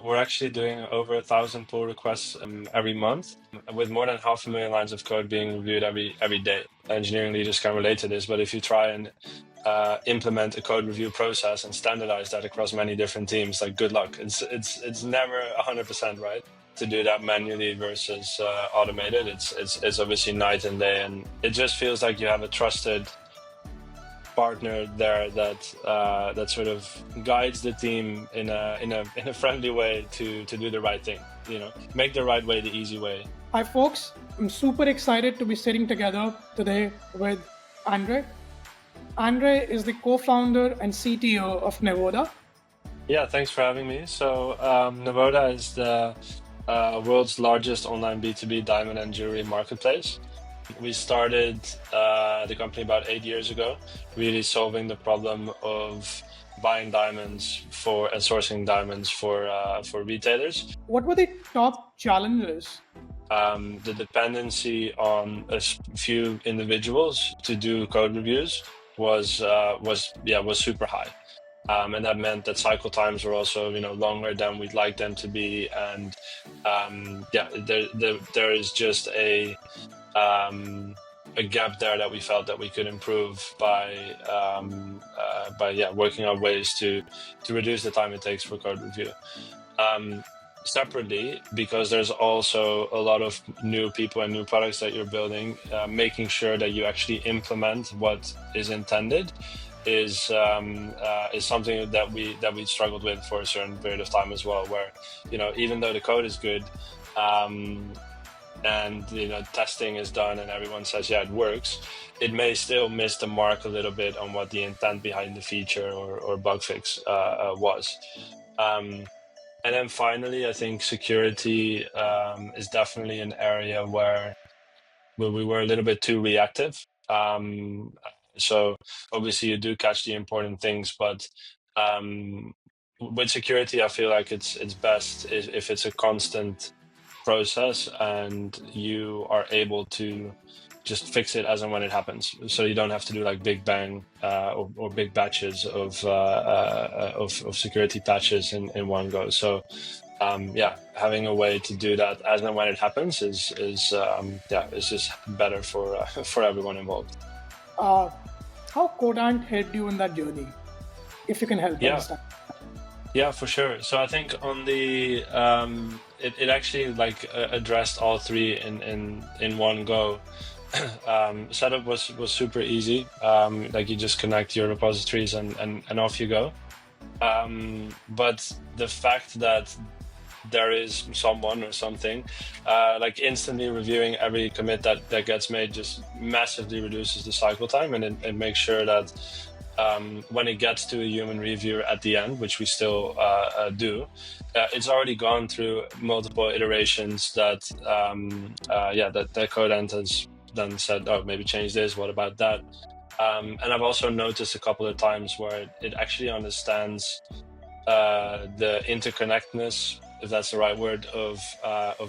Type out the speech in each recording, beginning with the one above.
we're actually doing over 1,000 pull requests every month, with more than 500,000 lines of code being reviewed every day. Engineering leaders can relate to this, but if you try and implement a code review process and standardize that across many different teams, like good luck. It's never 100% right to do that manually versus automated. It's obviously night and day, and it just feels like you have a trusted partner there that sort of guides the team in a friendly way to do the right thing. Make the right way the easy way. Hi folks, I'm super excited to be sitting together today with Andre. Andre is the co-founder and CTO of Nivoda. Yeah, thanks for having me. So Nivoda is the world's largest online B2B diamond and jewelry marketplace. We started the company about 8 years ago, really solving the problem of buying diamonds and sourcing diamonds for retailers. What were the top challenges? The dependency on a few individuals to do code reviews was super high. And that meant that cycle times were also, longer than we'd like them to be. And there is just a gap there that we felt that we could improve by working on ways to reduce the time it takes for code review. Separately, because there's also a lot of new people and new products that you're building, making sure that you actually implement what is intended is something that we struggled with for a certain period of time as well, where even though the code is good and testing is done and everyone says it works, it may still miss the mark a little bit on what the intent behind the feature or bug fix was. And then finally, I think security is definitely an area where we were a little bit too reactive. So obviously you do catch the important things, but with security, I feel like it's best if it's a constant process and you are able to just fix it as and when it happens, so you don't have to do like big bang or big batches of security patches in one go. So having a way to do that as and when it happens is just better for everyone involved. How CodeAnt helped you in that journey, if you can help understand? Yeah, for sure. So I think on the it actually addressed all three in one go. Setup was super easy. You just connect your repositories and off you go. But the fact that there is someone or something instantly reviewing every commit that gets made just massively reduces the cycle time, and it makes sure that when it gets to a human reviewer at the end, which we still do, it's already gone through multiple iterations that CodeAnt has then said, oh, maybe change this, what about that? And I've also noticed a couple of times where it actually understands the interconnectedness, if that's the right word, of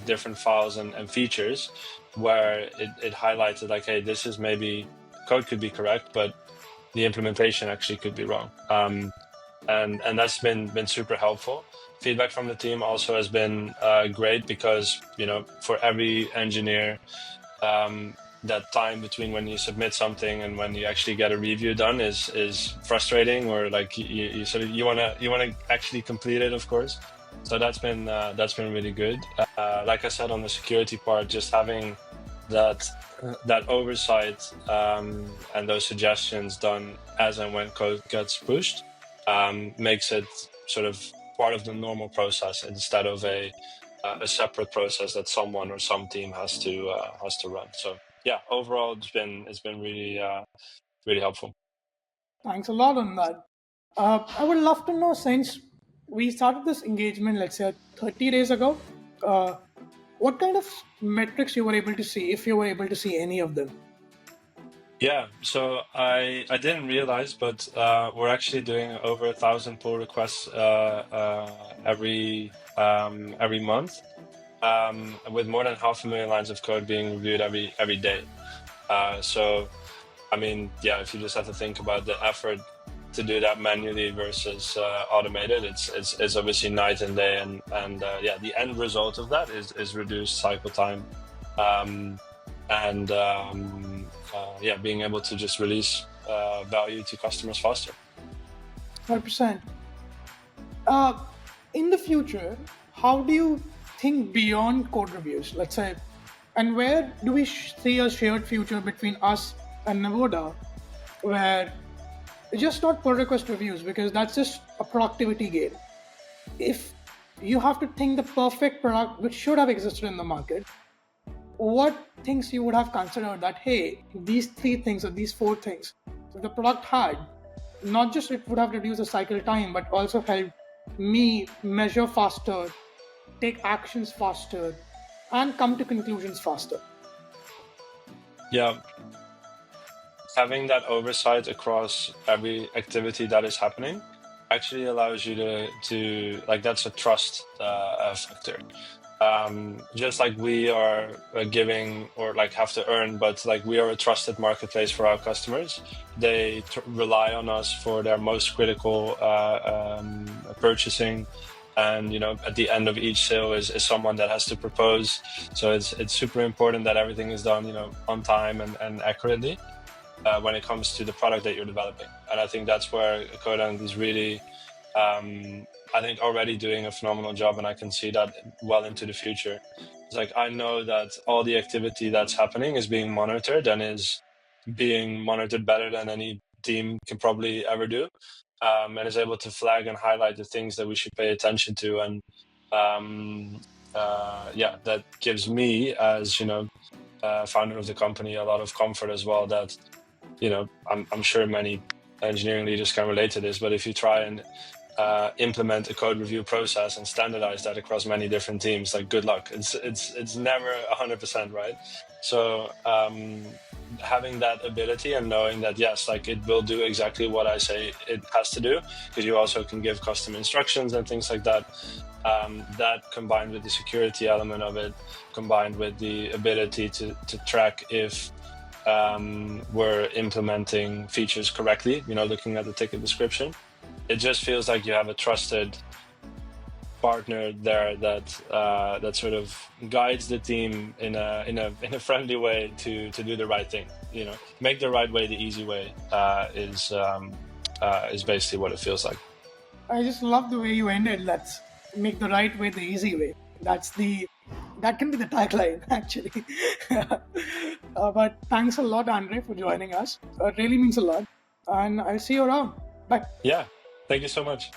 different files and features, where it highlighted like, hey, this is maybe code could be correct, but the implementation actually could be wrong. And that's been super helpful. Feedback from the team also has been great, because for every engineer, that time between when you submit something and when you actually get a review done is frustrating, or you want to actually complete it, of course. So that's been really good. Like I said, on the security part, just having that oversight and those suggestions done as and when code gets pushed makes it sort of part of the normal process instead of a separate process that someone or some team has to run. So yeah, overall it's been really really helpful. Thanks a lot on that. I would love to know, since we started this engagement, let's say 30 days ago, what kind of metrics you were able to see, if you were able to see any of them? Yeah, so I didn't realize, but we're actually doing over 1,000 pull requests every month, with more than 500,000 lines of code being reviewed every day. So, I mean, yeah, if you just have to think about the effort to do that manually versus automated, it's obviously night and day, and yeah, the end result of that is reduced cycle time, and yeah, being able to just release value to customers faster. 100%. In the future, how do you think beyond code reviews, let's say, and where do we see a shared future between us and Nivoda, where it's just not pull request reviews, because that's just a productivity gain. If you have to think the perfect product which should have existed in the market, what things you would have considered that, hey, these 3 things or these 4 things, if the product had, not just it would have reduced the cycle time, but also helped me measure faster, take actions faster, and come to conclusions faster. Yeah, having that oversight across every activity that is happening actually allows you to like, that's a trust factor. Just like we are giving or like have to earn, but like we are a trusted marketplace for our customers. They rely on us for their most critical purchasing, and you know, at the end of each sale is someone that has to propose. So it's super important that everything is done, you know, on time and accurately when it comes to the product that you're developing. And I think that's where CodeAnt is really I think already doing a phenomenal job, and I can see that well into the future. It's like, I know that all the activity that's happening is being monitored, and is being monitored better than any team can probably ever do, and is able to flag and highlight the things that we should pay attention to. And yeah, that gives me, as you know, founder of the company, a lot of comfort as well, that, you know, I'm sure many engineering leaders can relate to this, but if you try and implement a code review process and standardize that across many different teams, like, good luck. It's never 100%, right? So having that ability and knowing that, yes, like, it will do exactly what I say it has to do, because you also can give custom instructions and things like that. That combined with the security element of it, combined with the ability to track if we're implementing features correctly, you know, looking at the ticket description, it just feels like you have a trusted partner there that that sort of guides the team in a friendly way to do the right thing. You know, make the right way the easy way is basically what it feels like. I just love the way you ended. Let's make the right way the easy way. That can be the tagline, actually. But thanks a lot, Andre, for joining us. It really means a lot, and I'll see you around. Bye. Yeah, thank you so much.